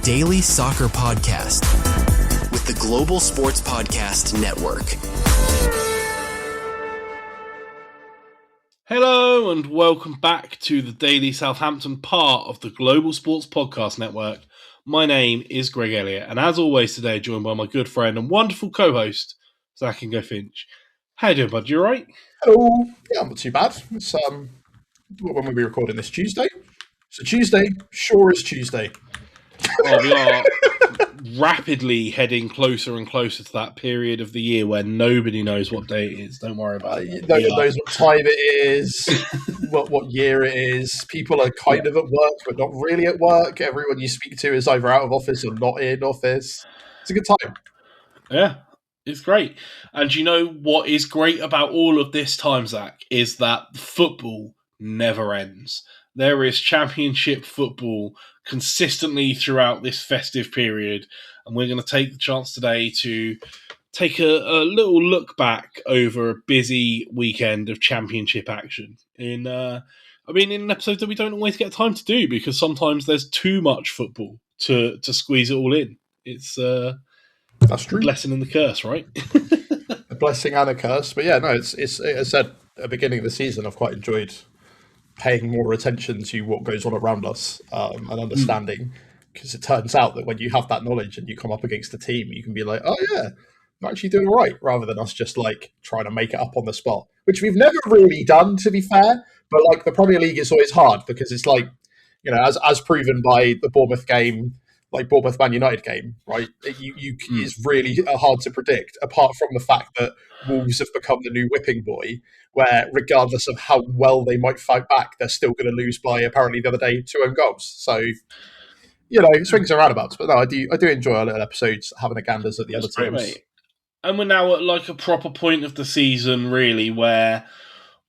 daily soccer podcast with the Global Sports Podcast Network. Hello and welcome back to the Daily Southampton, part of the Global Sports Podcast Network. My name is Greg Elliott, and as always today, joined by my good friend and wonderful co-host, Zach Ingo Finch. How you doing, bud? You all right? Hello. Yeah, I'm not too bad. It's when we'll be recording this Tuesday. So Tuesday, sure is Tuesday. Oh, we are rapidly heading closer and closer to that period of the year where nobody knows what day it is. Don't worry about it. No one knows what time it is, what year it is. People are kind of at work, but not really at work. Everyone you speak to is either out of office or not in office. It's a good time. Yeah, it's great. And you know what is great about all of this time, Zach, is that football never ends. There is championship football consistently throughout this festive period, and we're going to take the chance today to take a little look back over a busy weekend of championship action in an episode that we don't always get time to do because sometimes there's too much football to squeeze it all in. It's that's true. A blessing and the curse, right? A blessing and a curse, but yeah, no, it's as I said at the beginning of the season, I've quite enjoyed paying more attention to what goes on around us and understanding, because it turns out that when you have that knowledge and you come up against a team, you can be like, oh yeah, I'm actually doing all right, rather than us just like trying to make it up on the spot, which we've never really done, to be fair. But like the Premier League is always hard because it's like, you know, as proven by the Bournemouth game, like Bournemouth Man United game, right? It's really hard to predict, apart from the fact that Wolves have become the new whipping boy, where regardless of how well they might fight back, they're still going to lose by, apparently the other day, 2 own goals. So, you know, swings and roundabouts. But no, I do enjoy our little episodes, having a ganders at the other teams. Mate. And we're now at like a proper point of the season, really, where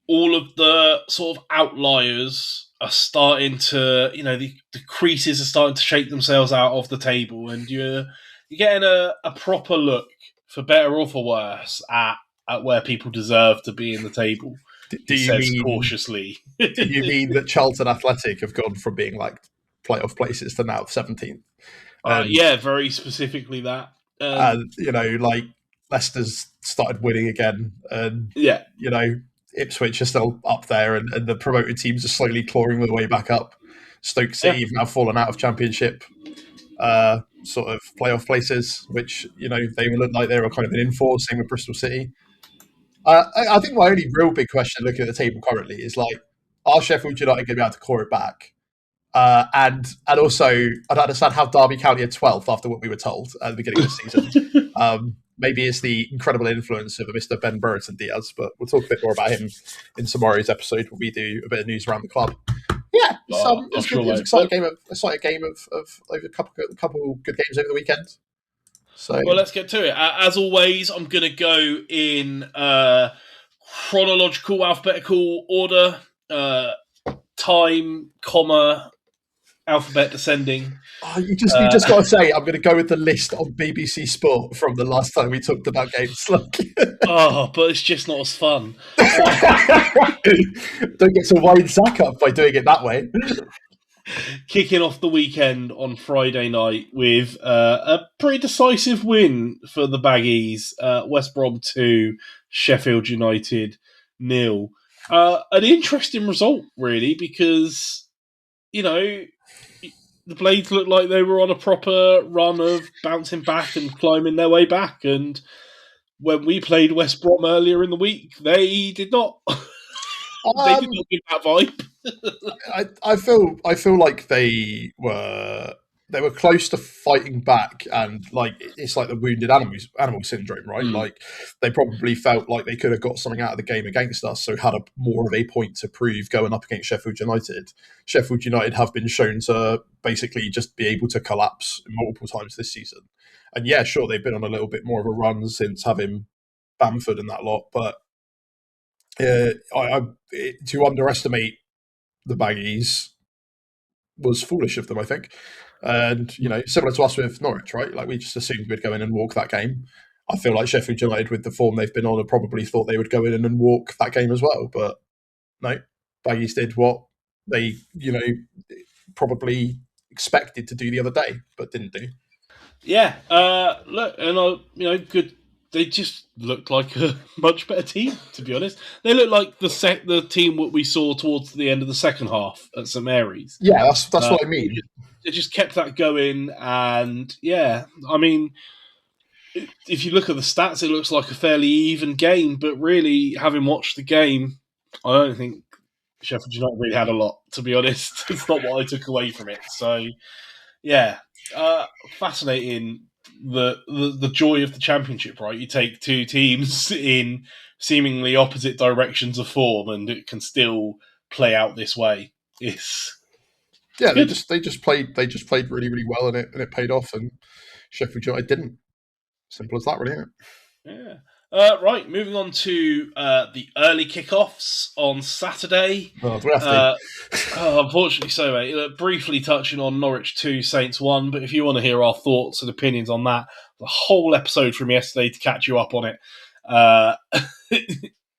all of the sort of outliers are starting to, you know, the creases are starting to shake themselves out of the table, and you're getting a proper look, for better or for worse, at where people deserve to be in the table. Do you mean cautiously? Do you mean that Charlton Athletic have gone from being like playoff places to now 17th? Yeah, very specifically that. You know, like Leicester's started winning again, and yeah, you know, Ipswich are still up there, and the promoted teams are slowly clawing their way back up. Stoke City have now fallen out of Championship sort of playoff places, which, you know, they look like they were kind of an in-for. Same with Bristol City. I think my only real big question looking at the table currently is like, are Sheffield United going to be able to claw it back? And also, I don't understand how Derby County are 12th after what we were told at the beginning of the season. Maybe it's the incredible influence of a Mr. Ben Brereton Diaz, but we'll talk a bit more about him in tomorrow's episode when we do a bit of news around the club. Yeah, it's an exciting game of like a couple good games over the weekend. So, well, let's get to it. As always, I'm going to go in chronological, alphabetical order, time, comma, alphabet descending. Oh, you just got to say, I'm going to go with the list on BBC Sport from the last time we talked about games. Oh, but it's just not as fun. Don't get to wind Zach up by doing it that way. Kicking off the weekend on Friday night with a pretty decisive win for the Baggies. West Brom 2, Sheffield United 0. An interesting result, really, because, you know, the Blades looked like they were on a proper run of bouncing back and climbing their way back. And when we played West Brom earlier in the week, they did not. They did not give that vibe. I feel like they were close to fighting back, and like it's like the wounded animal syndrome, right? Like they probably felt like they could have got something out of the game against us, so had more of a point to prove going up against Sheffield United. Sheffield United have been shown to basically just be able to collapse multiple times this season, and yeah, sure, they've been on a little bit more of a run since having Bamford and that lot, but to underestimate the Baggies was foolish of them, I think. And, you know, similar to us with Norwich, right? Like, we just assumed we'd go in and walk that game. I feel like Sheffield United, with the form they've been on, have probably thought they would go in and walk that game as well. But no, Baggies did what they, you know, probably expected to do the other day, but didn't do. Yeah, look, and good. They just looked like a much better team, to be honest. They look like the team what we saw towards the end of the second half at St Mary's. Yeah, that's what I mean. They just kept that going, and yeah, I mean, if you look at the stats, it looks like a fairly even game. But really, having watched the game, I don't think Sheffield United really had a lot. To be honest, it's not what I took away from it. So, yeah, fascinating. The joy of the Championship, right? You take two teams in seemingly opposite directions of form, and it can still play out this way. Yeah, they just played really, really well, and it paid off, and Sheffield United didn't. Simple as that, really, isn't it? Yeah. Right, moving on to the early kickoffs on Saturday. Oh, do we have to? Unfortunately so, mate. Briefly touching on Norwich 2, Saints 1, but if you want to hear our thoughts and opinions on that, the whole episode from yesterday to catch you up on it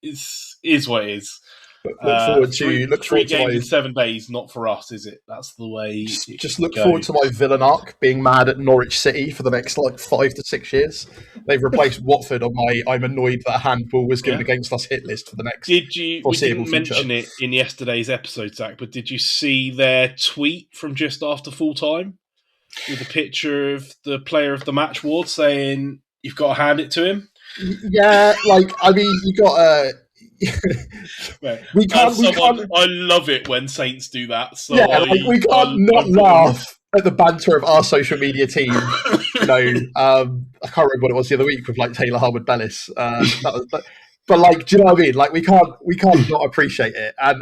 is what it is. Look forward to three games in 7 days. Not for us, is it? That's the way. Just look forward to my villain arc being mad at Norwich City for the next 5 to 6 years. They've replaced Watford on my "I'm annoyed that a handball was given against us" hit list for the next. We didn't mention it in yesterday's episode, Zach, but did you see their tweet from just after full time with a picture of the player of the match award saying you've got to hand it to him? Yeah, you got we can't. I love it when Saints do that. So yeah, we can't not laugh at the banter of our social media team. I can't remember what it was the other week with Taylor Harwood-Bellis. But do you know what I mean? We can't not appreciate it. And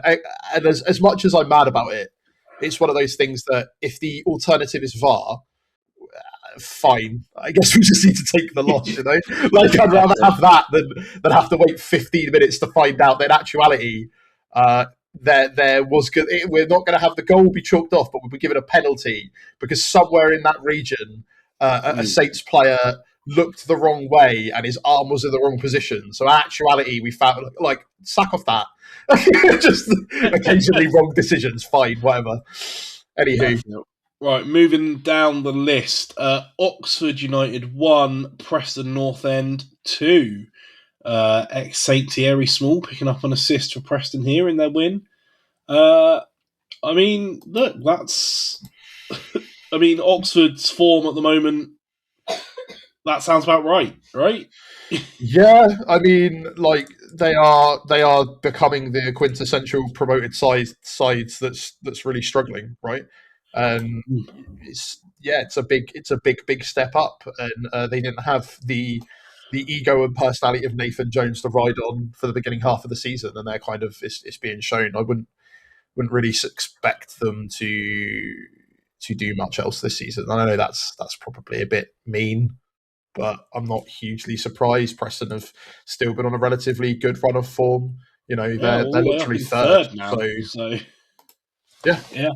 as much as I'm mad about it, it's one of those things that if the alternative is VAR, fine. I guess we just need to take the loss, I'd rather have that than have to wait 15 minutes to find out that in actuality there was good. We're not going to have the goal be chalked off, but we'll be given a penalty because somewhere in that region a Saints player looked the wrong way and his arm was in the wrong position. So in actuality, we found sack off that. Just occasionally wrong decisions. Fine, whatever. Anywho. Right, moving down the list, Oxford United 1, Preston North End 2. Ex-Saint Thierry Small picking up an assist for Preston here in their win. Look, that's... Oxford's form at the moment, that sounds about right? Yeah, they are becoming the quintessential promoted sides that's really struggling, right? And it's a big step up, and they didn't have the ego and personality of Nathan Jones to ride on for the beginning half of the season, and they're kind of it's being shown. I wouldn't really expect them to do much else this season. I know that's probably a bit mean, but I'm not hugely surprised. Preston have still been on a relatively good run of form. They're literally third now. So yeah.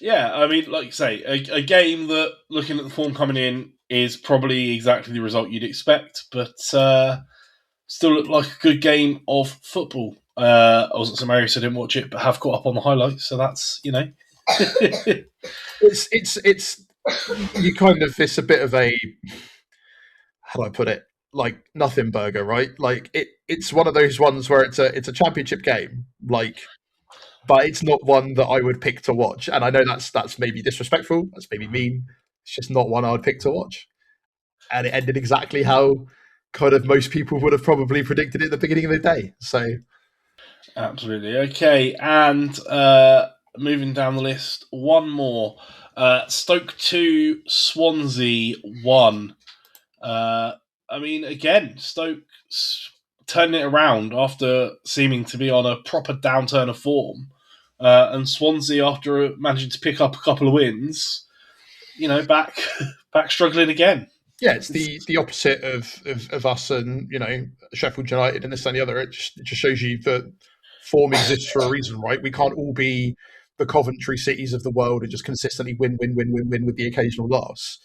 Yeah, like you say, a game that, looking at the form coming in, is probably exactly the result you'd expect, but still looked like a good game of football. I wasn't so merry, so I didn't watch it, but have caught up on the highlights, so that's, It's you kind of, it's a bit of a, how do I put it? Nothing burger, right? It's one of those ones where it's a championship game, but it's not one that I would pick to watch. And I know that's maybe disrespectful, that's maybe mean. It's just not one I would pick to watch. And it ended exactly how kind of most people would have probably predicted it at the beginning of the day. So, absolutely. Okay, and moving down the list, one more. Stoke 2, Swansea 1. Again, Stoke turning it around after seeming to be on a proper downturn of form. And Swansea, after managing to pick up a couple of wins, back struggling again. Yeah, it's the opposite of us and, Sheffield United and this and the other. It just shows you that form exists for a reason, right? We can't all be the Coventry cities of the world and just consistently win with the occasional loss.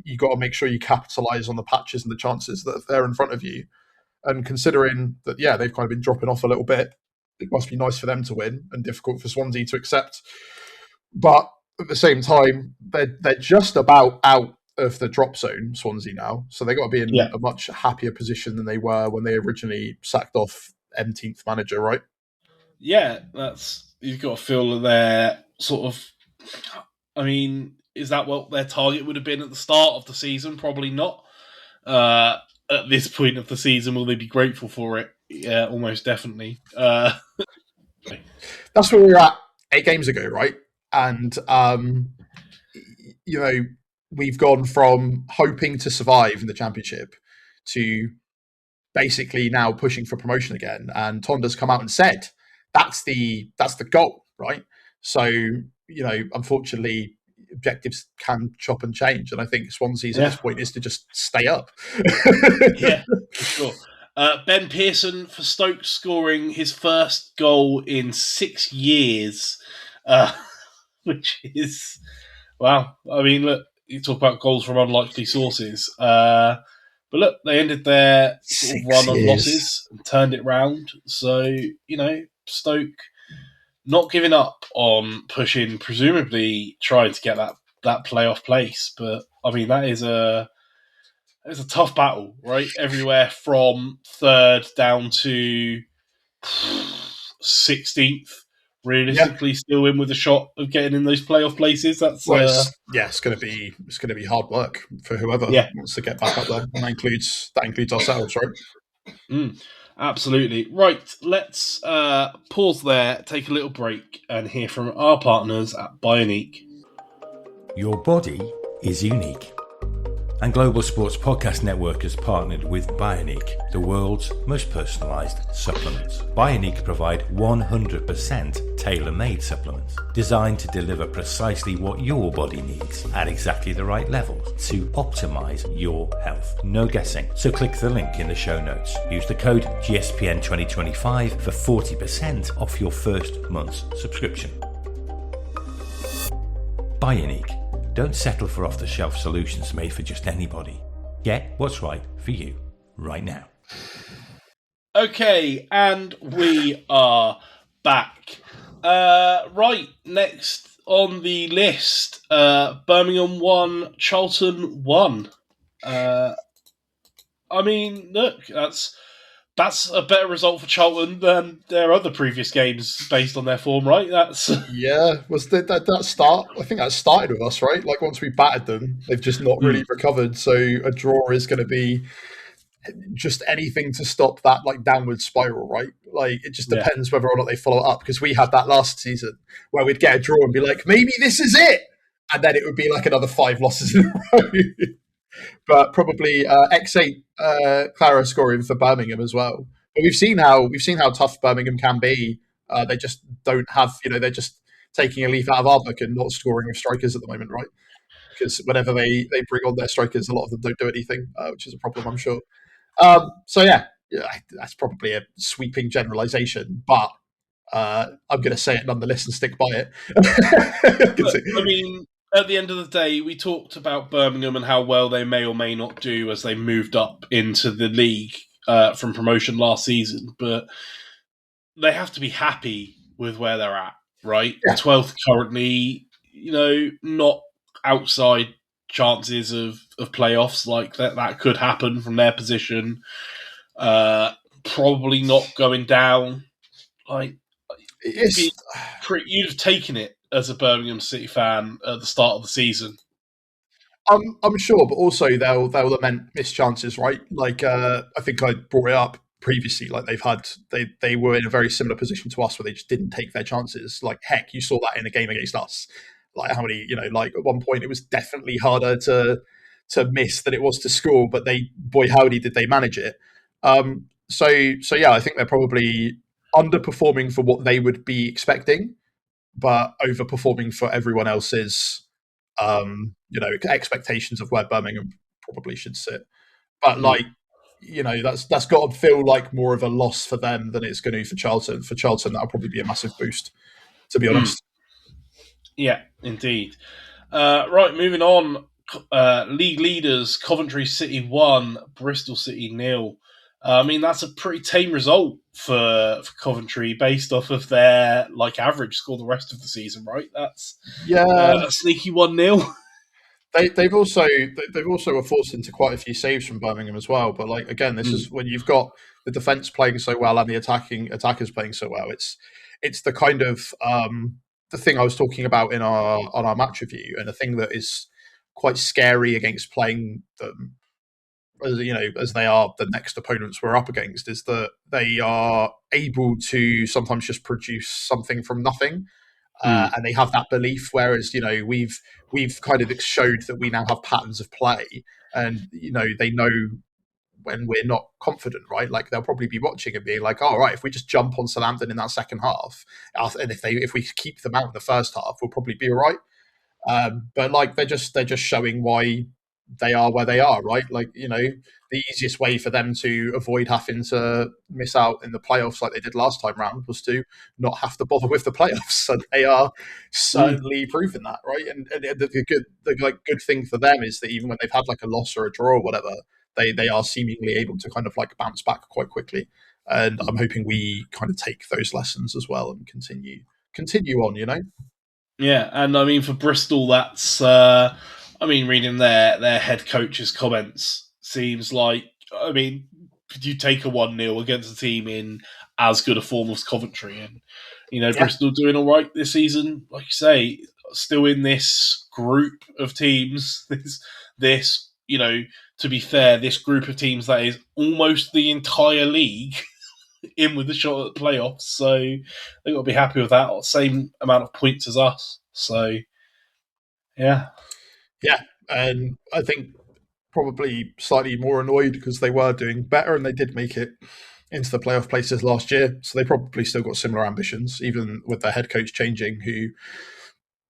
You got to make sure you capitalise on the patches and the chances that are there in front of you. And considering that, they've kind of been dropping off a little bit, it must be nice for them to win and difficult for Swansea to accept. But at the same time, they're just about out of the drop zone, Swansea now, so they've got to be in a much happier position than they were when they originally sacked off 18th manager, right? Yeah, you've got to feel that they're sort of. I mean, is that what their target would have been at the start of the season? Probably not. At this point of the season, will they be grateful for it? Yeah, almost definitely. That's where we were at 8 games ago, right? And we've gone from hoping to survive in the Championship to basically now pushing for promotion again. And Tonda's come out and said that's the goal, right? So unfortunately, objectives can chop and change, and I think Swansea's at this point is to just stay up. Yeah, for sure. Ben Pearson for Stoke scoring his first goal in 6 years, which is wow. I mean, look, you talk about goals from unlikely sources, but look, they ended their sort of run on losses and turned it round. So Stoke not giving up on pushing, presumably trying to get that playoff place. But I mean, it's a tough battle, right? Everywhere from 3rd down to 16th, realistically, still in with a shot of getting in those playoff places. That's it's going to be hard work for whoever wants to get back up there, and that includes ourselves, right? Absolutely. Right, let's pause there, take a little break, and hear from our partners at Bioniq. Your body is unique. And Global Sports Podcast Network has partnered with Bioniq, the world's most personalised supplements. Bioniq provide 100% tailor-made supplements designed to deliver precisely what your body needs at exactly the right levels to optimise your health. No guessing. So click the link in the show notes. Use the code GSPN2025 for 40% off your first month's subscription. Bioniq. Don't settle for off-the-shelf solutions made for just anybody. Get what's right for you right now. Okay, and we are back. Right, next on the list, Birmingham 1, Charlton 1. I mean, look, that's a better result for Charlton than their other previous games based on their form, right? Was that start? I think that started with us, right? Like once we battered them, they've just not really recovered. So a draw is going to be just anything to stop that like downward spiral, right? Like it just depends whether or not they follow it up, because we had that last season where we'd get a draw and be like, maybe this is it, and then it would be like another 5 losses in a row. But probably X8 Clara scoring for Birmingham as well. But we've seen how tough Birmingham can be. They just don't have, they're just taking a leaf out of our book and not scoring with strikers at the moment, right? Because whenever they bring on their strikers, a lot of them don't do anything, which is a problem, I'm sure. So that's probably a sweeping generalisation, but I'm going to say it nonetheless and stick by it. I mean, at the end of the day, we talked about Birmingham and how well they may or may not do as they moved up into the league from promotion last season, but they have to be happy with where they're at, right? Yeah. 12th currently, not outside chances of playoffs, like that could happen from their position. Probably not going down. Like you'd have taken it as a Birmingham City fan at the start of the season. I'm sure, but also they'll lament missed chances, right? Like I think I brought it up previously. Like they were in a very similar position to us where they just didn't take their chances. Like heck, you saw that in a game against us. Like how many, like at one point it was definitely harder to miss than it was to score, but boy howdy did they manage it. So yeah, I think they're probably underperforming for what they would be expecting, but overperforming for everyone else's, expectations of where Birmingham probably should sit. But that's got to feel like more of a loss for them than it's going to for Charlton. For Charlton, that'll probably be a massive boost, to be honest. Yeah, indeed. Right, moving on. League leaders, Coventry City 1, Bristol City 0. I mean, that's a pretty tame result for Coventry based off of their average score the rest of the season, right? That's Yeah, a sneaky 1-0. they've also were forced into quite a few saves from Birmingham as well. But again, this is when you've got the defense playing so well and the attackers playing so well. It's the kind of the thing I was talking about in our match review, and a thing that is quite scary against playing them, as they are the next opponents we're up against, is that they are able to sometimes just produce something from nothing. And they have that belief. Whereas we've kind of showed that we now have patterns of play, and they know when we're not confident, right? Like they'll probably be watching and being like, "Oh, right, if we just jump on Southampton in that second half, and if we keep them out in the first half, we'll probably be all right." But they're just showing why they are where they are, right? The easiest way for them to avoid having to miss out in the playoffs like they did last time round was to not have to bother with the playoffs. So they are certainly proving that, right? And the good thing for them is that even when they've had a loss or a draw or whatever, they are seemingly able to kind of bounce back quite quickly. And I'm hoping we kind of take those lessons as well and continue on. Yeah, and I mean for Bristol, that's reading their head coach's comments seems like could you take a 1-0 against a team in as good a form as Coventry, and Bristol doing all right this season, like you say, still in this group of teams. This to be fair, this group of teams that is almost the entire league in with the shot at the playoffs, so they've got to be happy with that. Same amount of points as us, so yeah, and I think probably slightly more annoyed because they were doing better and they did make it into the playoff places last year, so they probably still got similar ambitions, even with their head coach changing, who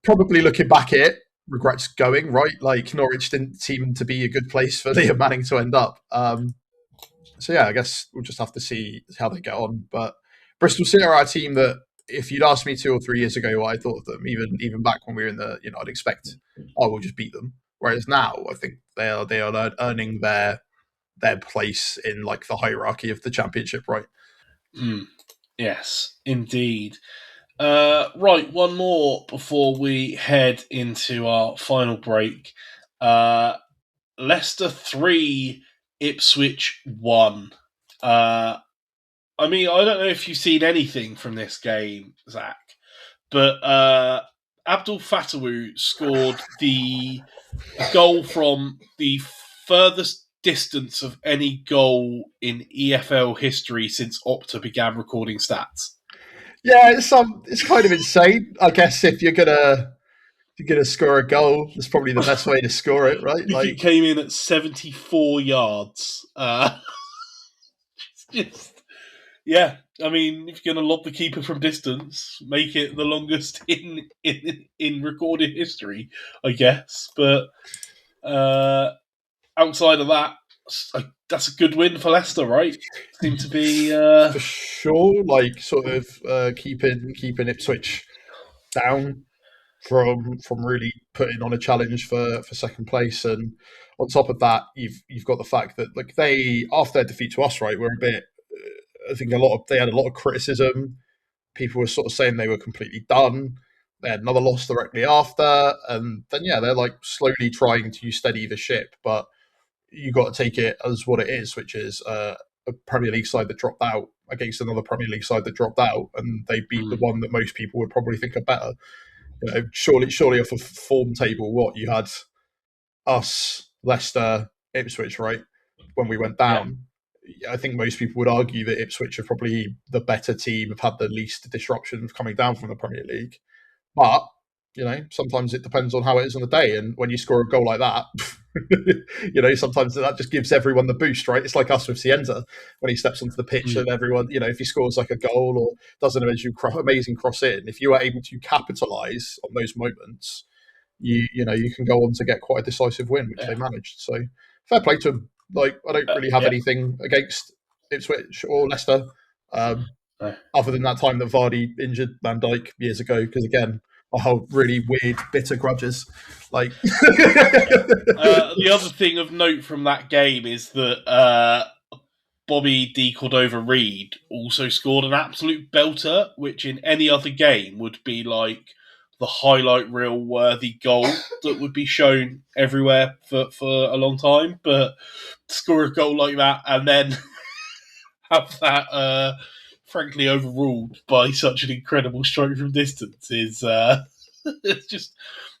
probably looking back at it regrets going, right? Norwich didn't seem to be a good place for Liam Manning to end up. So yeah, I guess we'll just have to see how they get on. But Bristol City are a team that, if you'd asked me 2 or 3 years ago what I thought of them, even back when we were in the, I'd expect, we'll just beat them. Whereas now, I think they are earning their place in the hierarchy of the championship, right? Yes, indeed. Right, one more before we head into our final break. Leicester 3, Ipswich 1. I don't know if you've seen anything from this game, Zach, but Abdul Fatawu scored the goal from the furthest distance of any goal in EFL history since Opta began recording stats. Yeah, it's kind of insane. I guess if you're gonna score a goal, that's probably the best way to score it, right? It came in at 74 yards. Yeah. I mean, if you're going to lob the keeper from distance, make it the longest in recorded history, I guess. But outside of that, that's a good win for Leicester, right? Seem to be for sure. Keeping Ipswich down from really putting on a challenge for second place, and on top of that, you've got the fact that they, after their defeat to us, right, were a bit. I think they had a lot of criticism. People were sort of saying they were completely done. They had another loss directly after, and then they're slowly trying to steady the ship. But you got to take it as what it is, which is a Premier League side that dropped out against another Premier League side that dropped out, and they beat the one that most people would probably think are better. Surely off a form table, what you had us, Leicester, Ipswich, right? When we went down, I think most people would argue that Ipswich are probably the better team, have had the least disruption of coming down from the Premier League. But sometimes it depends on how it is on the day, and when you score a goal like that, sometimes that just gives everyone the boost, right? It's like us with Cienza when he steps onto the pitch, and everyone, if he scores a goal or does an amazing cross in, if you are able to capitalise on those moments, you can go on to get quite a decisive win, which they managed. So fair play to them. I don't really have anything against Ipswich or Leicester, other than that time that Vardy injured Van Dijk years ago, because again, I hold really weird, bitter grudges. The other thing of note from that game is that Bobby D. Cordova-Reid also scored an absolute belter, which in any other game would be like the highlight reel worthy goal that would be shown everywhere for a long time. But to score a goal like that and then have that frankly overruled by such an incredible strike from distance is it's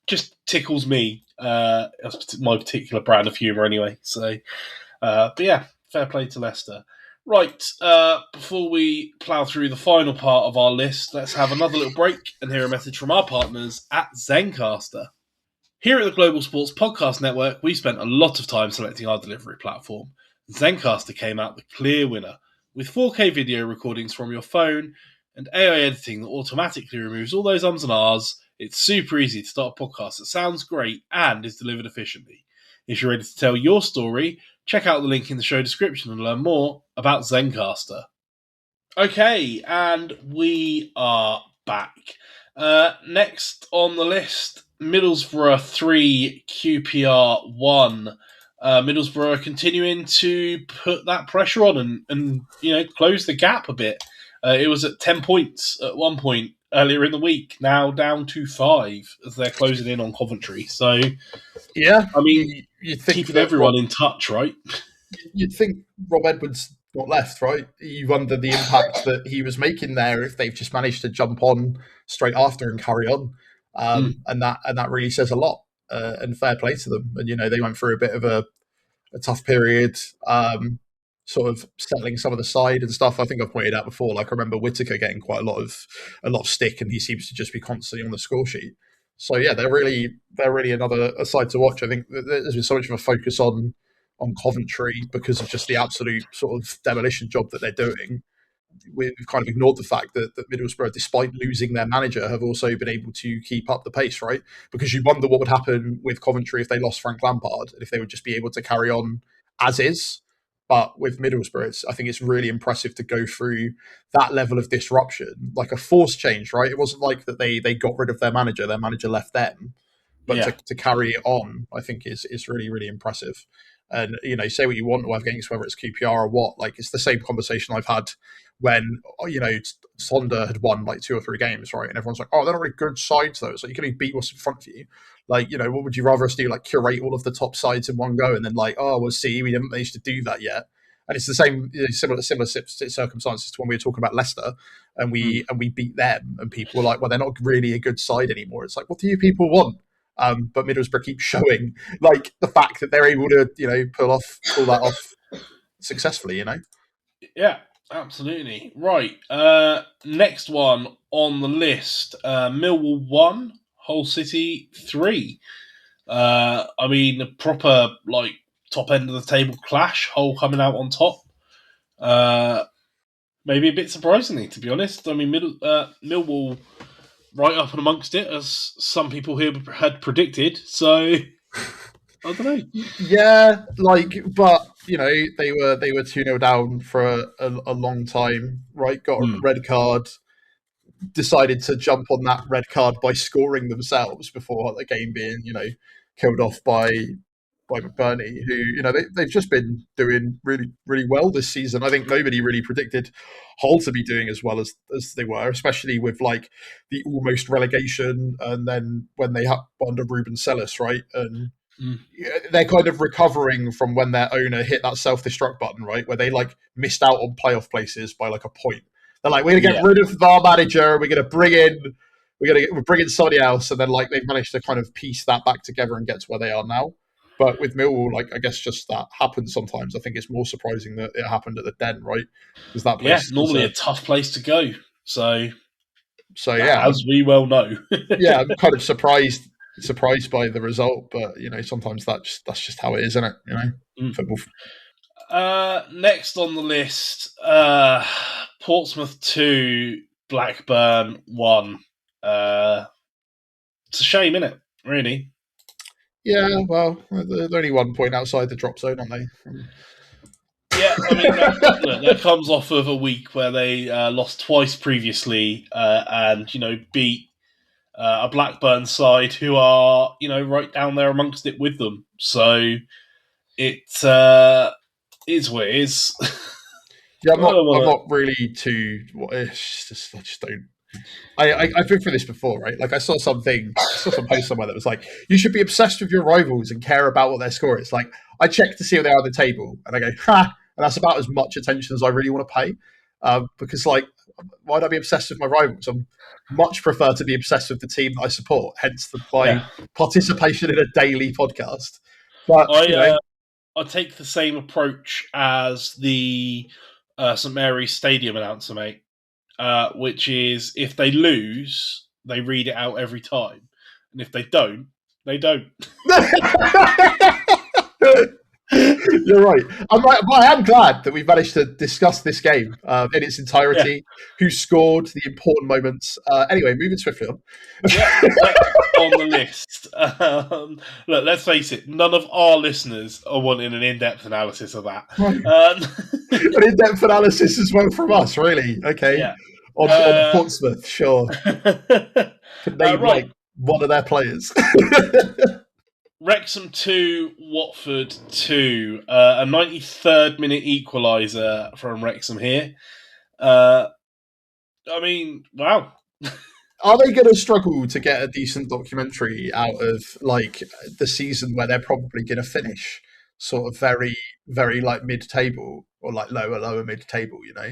just tickles me. That's my particular brand of humour anyway. So, but yeah, fair play to Leicester. Right, before we plough through the final part of our list, let's have another little break and hear a message from our partners at Zencastr. Here at the Global Sports Podcast Network, we spent a lot of time selecting our delivery platform. Zencastr came out the clear winner, with 4K video recordings from your phone and AI editing that automatically removes all those ums and ahs. It's super easy to start a podcast that sounds great and is delivered efficiently. If you're ready to tell your story, check out the link in the show description and learn more about Zencastr. Okay, and we are back. Next on the list, Middlesbrough 3, QPR 1. Middlesbrough are continuing to put that pressure on and close the gap a bit. It was at 10 points at one point earlier in the week, now down to 5 as they're closing in on Coventry. So, yeah, I mean, you'd think keeping everyone in touch, right? You'd think Rob Edwards got left, right? You wonder the impact that he was making there if they've just managed to jump on straight after and carry on. And that really says a lot. And fair play to them. And they went through a bit of a tough period, sort of settling some of the side and stuff. I think I've pointed out before. Like I remember Whittaker getting quite a lot of stick, and he seems to just be constantly on the score sheet. So yeah, they're really another side to watch. I think there's been so much of a focus on Coventry because of just the absolute sort of demolition job that they're doing. We've kind of ignored the fact that Middlesbrough, despite losing their manager, have also been able to keep up the pace, right? Because you wonder what would happen with Coventry if they lost Frank Lampard, and if they would just be able to carry on as is. But with Middlesbrough, I think it's really impressive to go through that level of disruption, like a forced change, right? It wasn't like that they got rid of their manager left them. But to carry it on, I think is really, really impressive. And, say what you want against whether it's QPR or what, like it's the same conversation I've had when, Sonder had won like 2 or 3 games, right? And everyone's like, oh, they're not really good sides though. So you can only beat what's in front of you. Like, what would you rather us do? Like curate all of the top sides in one go and then like, oh, we'll see, we haven't managed to do that yet. And it's the same, similar circumstances to when we were talking about Leicester and we beat them and people were like, well, they're not really a good side anymore. It's like, what do you people want? But Middlesbrough keeps showing like the fact that they're able to, pull that off successfully, Yeah, absolutely. Right. Next one on the list, Millwall 1, Hull City 3. I mean, a proper like top end of the table clash, Hull coming out on top. Maybe a bit surprisingly, to be honest. I mean, Millwall right up and amongst it, as some people here had predicted. So I don't know. Yeah, but they were 2-0 down for a long time, right? Got a red card, decided to jump on that red card by scoring themselves before the game being killed off by McBurney, who they've just been doing really, really well this season. I think nobody really predicted Hull to be doing as well as they were, especially with like the almost relegation, and then when they had under Ruben Sellis, right? And they're kind of recovering from when their owner hit that self-destruct button, right, where they like missed out on playoff places by like a point. They're like, we're gonna get rid of our manager, we're bringing somebody else, and then like they've managed to kind of piece that back together and get to where they are now. But with Millwall, like I guess just that happens sometimes. I think it's more surprising that it happened at the Den, right? Because that place normally a tough place to go. So yeah, as we well know. Yeah, I'm kind of surprised by the result, but sometimes that's just how it is, isn't it? Football. Next on the list, Portsmouth 2, Blackburn 1. It's a shame, isn't it? Really. Yeah, well, they're only 1 point outside the drop zone, aren't they? Yeah, I mean, that comes off of a week where they lost twice previously and, beat a Blackburn side who are, right down there amongst it with them. So it is what it is. Yeah, I'm not really too. It's just, I just don't. I've been through this before, right? Like I saw some post somewhere that was like, you should be obsessed with your rivals and care about what their score is. Like I check to see what they are on the table, and I go, ha, and that's about as much attention as I really want to pay. Because like, why'd I be obsessed with my rivals? I much prefer to be obsessed with the team that I support. Hence my participation in a daily podcast. But I take the same approach as the St Mary's Stadium announcer, mate. Which is if they lose, they read it out every time, and if they don't, they don't. You're right. I am glad that we've managed to discuss this game in its entirety. Who scored, the important moments. Anyway, moving swiftly on. On the list. Look, let's face it. None of our listeners are wanting an in-depth analysis of that. An in-depth analysis as well from us, really. Okay. Yeah. On Portsmouth, sure. Can name like one of their players. Wrexham 2, Watford 2. A 93rd minute equaliser from Wrexham here. I mean, wow. Are they going to struggle to get a decent documentary out of like the season where they're probably going to finish sort of very, very like mid-table or like lower mid-table, you know?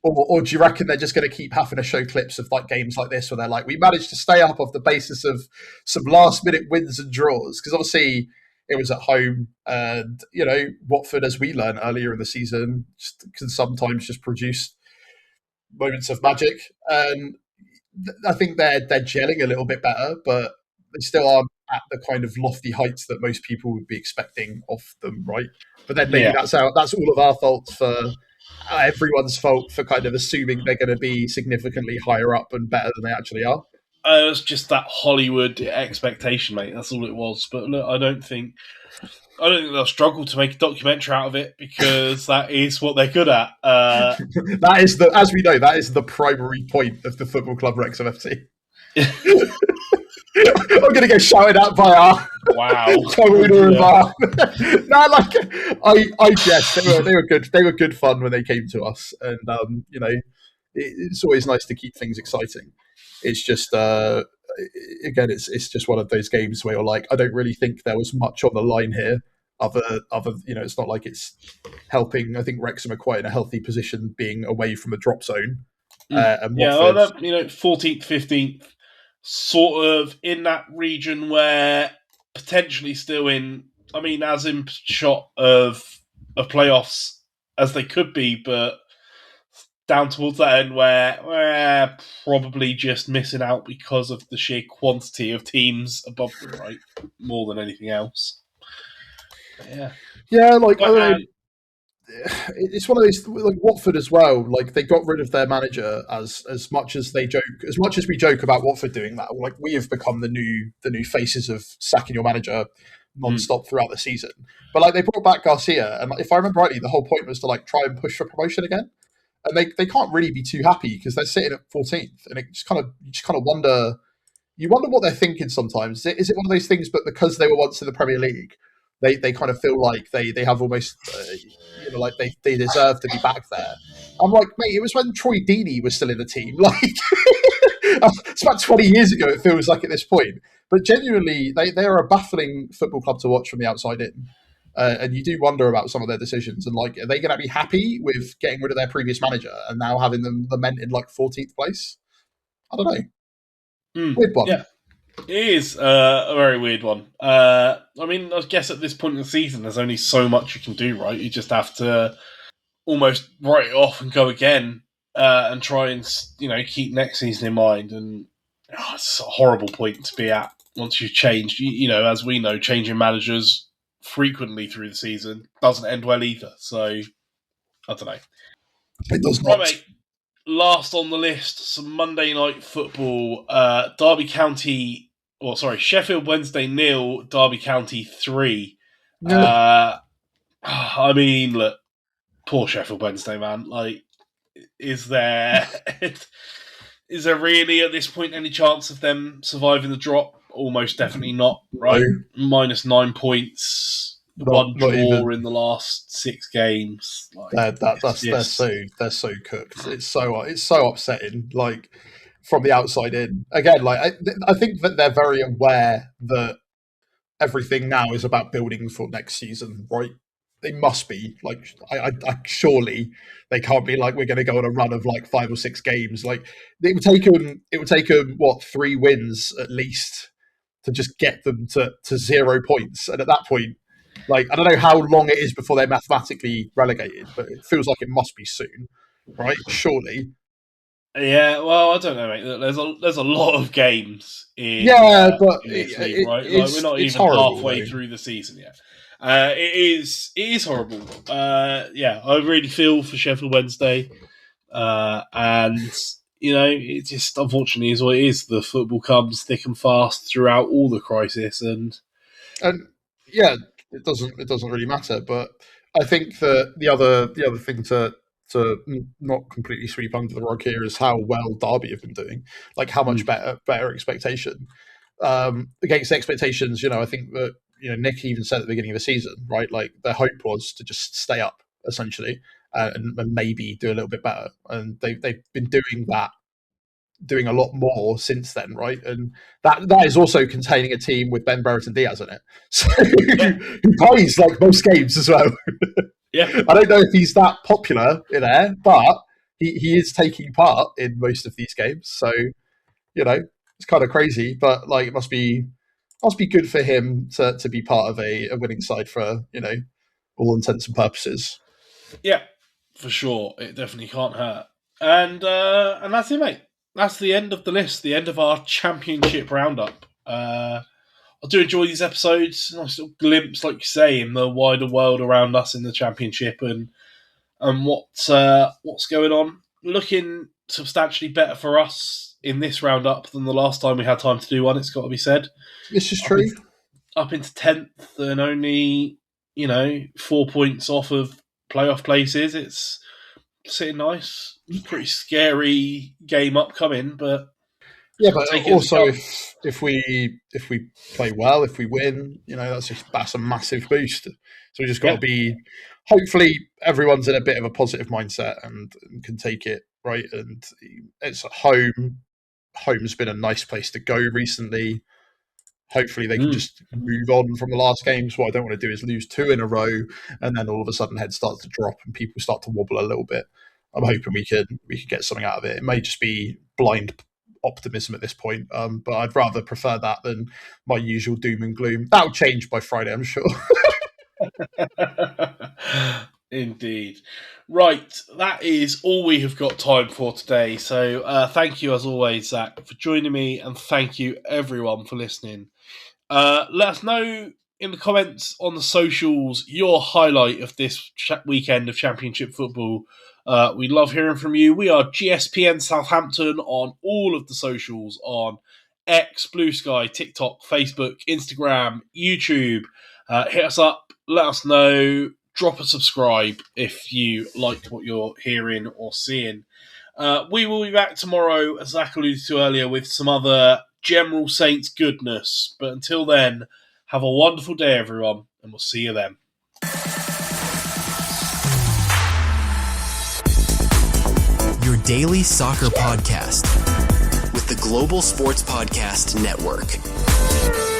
Or do you reckon they're just going to keep having to show clips of like games like this where they're like, we managed to stay up off the basis of some last minute wins and draws? Because obviously it was at home, and you know Watford, as we learned earlier in the season, can sometimes just produce moments of magic. And I think they're gelling a little bit better, but they still aren't at the kind of lofty heights that most people would be expecting of them, right? But then maybe that's all of our faults for. Everyone's fault for kind of assuming they're going to be significantly higher up and better than they actually are. It was just that Hollywood expectation, mate. That's all it was. But look, I don't think they'll struggle to make a documentary out of it because that is what they're good at. That is as we know, that is the primary point of the football club Wrexham FC. I'm going to get shouted at by our co-owner of our. No, like I guess they were good. They were good fun when they came to us, and you know, it's always nice to keep things exciting. It's just again, it's just one of those games where you're like, I don't really think there was much on the line here. Other, you know, it's not like it's helping. I think Wrexham are quite in a healthy position, being away from a drop zone. And you know, 14th, 15th. Sort of in that region where potentially still in, I mean, as in shot of playoffs as they could be, but down towards that end where we're probably just missing out because of the sheer quantity of teams above them, right? More than anything else. But yeah, like I don't know. It's one of those, like Watford as well. Like they got rid of their manager as much as we joke about Watford doing that. Like we have become the new faces of sacking your manager non-stop throughout the season. But like they brought back Garcia, and if I remember rightly, the whole point was to like try and push for promotion again. And they can't really be too happy because they're sitting at 14th, and you just kind of wonder. You wonder what they're thinking sometimes. Is it one of those things? But because they were once in the Premier League, they kind of feel like they have almost, you know, like they deserve to be back there. I'm like, mate, it was when Troy Deeney was still in the team. Like, it's about 20 years ago, it feels like at this point. But genuinely, they are a baffling football club to watch from the outside in. And you do wonder about some of their decisions. And like, are they going to be happy with getting rid of their previous manager and now having them lament in like 14th place? I don't know. Weird one. Yeah. It is a very weird one. I mean, I guess at this point in the season, there's only so much you can do, right? You just have to almost write it off and go again and try and, you know, keep next season in mind. And it's a horrible point to be at once you've changed. You know, as we know, changing managers frequently through the season doesn't end well either. So, I don't know. It does not. Right, mate. Last on the list, some Monday night football. Sheffield Wednesday 0, Derby County 3. Yeah. I mean, look, poor Sheffield Wednesday, man. Like, is there really at this point any chance of them surviving the drop? Almost definitely not, right? No. -9 points. one not draw even. in the last 6 games. Like, They're so cooked. It's so upsetting. Like from the outside in, again, like I think that they're very aware that everything now is about building for next season, right? They must be like, I surely they can't be like, we're going to go on a run of like 5 or 6 games. Like it would take them what 3 wins at least to just get them to 0 points. And at that point, like I don't know how long it is before they're mathematically relegated, but it feels like it must be soon, right? Surely. Yeah, well, I don't know, mate. There's a lot of games in But in this league, right? it's, Like we're not it's even horrible, halfway though. through the season yet. It is horrible. Yeah, I really feel for Sheffield Wednesday, and it just unfortunately is what it is. The football comes thick and fast throughout all the crisis, and yeah, it doesn't really matter. But I think that the other thing to not completely sweep under the rug here is how well Derby have been doing. Like how much better expectation against expectations. I think that Nick even said at the beginning of the season, right? Like their hope was to just stay up essentially and maybe do a little bit better, and they've been doing that. Doing a lot more since then, right? And that is also containing a team with Ben Brereton Diaz in it, so who plays like most games as well. Yeah, I don't know if he's that popular in there, but he is taking part in most of these games. So it's kind of crazy, but like it must be good for him to be part of a winning side for all intents and purposes. Yeah, for sure. It definitely can't hurt. And that's it, mate. That's the end of the list, the end of our championship roundup. I do enjoy these episodes. Nice little glimpse, like you say, in the wider world around us in the championship and what's going on. Looking substantially better for us in this roundup than the last time we had time to do one, it's got to be said. This is true. Up into 10th and only, 4 points off of playoff places. It's sitting nice. Pretty scary game upcoming, but also if we play well, if we win, that's a massive boost. So we just got to be. Hopefully, everyone's in a bit of a positive mindset and can take it right. And it's at home. Home's been a nice place to go recently. Hopefully, they can just move on from the last games. What I don't want to do is lose 2 in a row, and then all of a sudden, head starts to drop and people start to wobble a little bit. I'm hoping we could get something out of it. It may just be blind optimism at this point, but I'd rather prefer that than my usual doom and gloom. That'll change by Friday, I'm sure. Indeed. Right, that is all we have got time for today. So thank you as always, Zach, for joining me, and thank you everyone for listening. Let us know in the comments on the socials your highlight of this weekend of Championship football. We love hearing from you. We are GSPN Southampton on all of the socials, on X, Blue Sky, TikTok, Facebook, Instagram, YouTube. Hit us up, let us know, drop a subscribe if you liked what you're hearing or seeing. We will be back tomorrow, as Zach alluded to earlier, with some other General Saints goodness. But until then, have a wonderful day, everyone, and we'll see you then. Your daily soccer podcast with the Global Sports Podcast Network.